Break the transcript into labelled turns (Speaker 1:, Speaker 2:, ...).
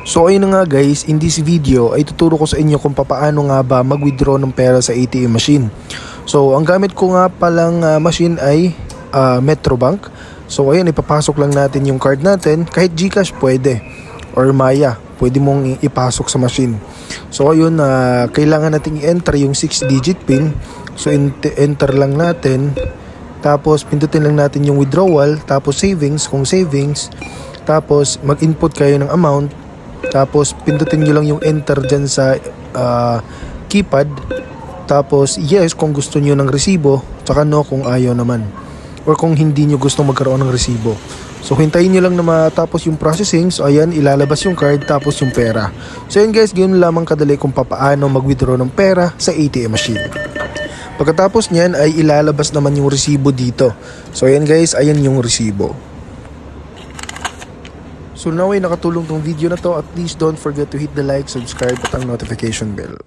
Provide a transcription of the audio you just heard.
Speaker 1: So ayun na nga guys, in this video ay tuturo ko sa inyo kung paano nga ba mag-withdraw ng pera sa ATM machine. So ang gamit ko nga palang machine ay Metrobank. So ayun, ipapasok lang natin yung card natin, kahit GCash pwede or Maya, pwede mong ipasok sa machine. So ayun, kailangan natin i-enter yung 6-digit PIN. So enter lang natin, tapos pindutin lang natin yung withdrawal, tapos savings kung savings, tapos mag-input kayo ng amount, tapos pindutin nyo lang yung enter dyan sa keypad, tapos yes kung gusto nyo ng resibo, tsaka no kung ayaw naman, or kung hindi nyo gusto magkaroon ng resibo. So hintayin nyo lang na matapos yung processing. So ayan, ilalabas yung card tapos yung pera. So yun guys, ganyan lamang kadali kung paano mag-withdraw ng pera sa ATM machine. Pagkatapos nyan ay ilalabas naman yung resibo dito. So ayan guys, ayan yung resibo. So now ay nakatulong tong video na to, at please don't forget to hit the like, subscribe at ang notification bell.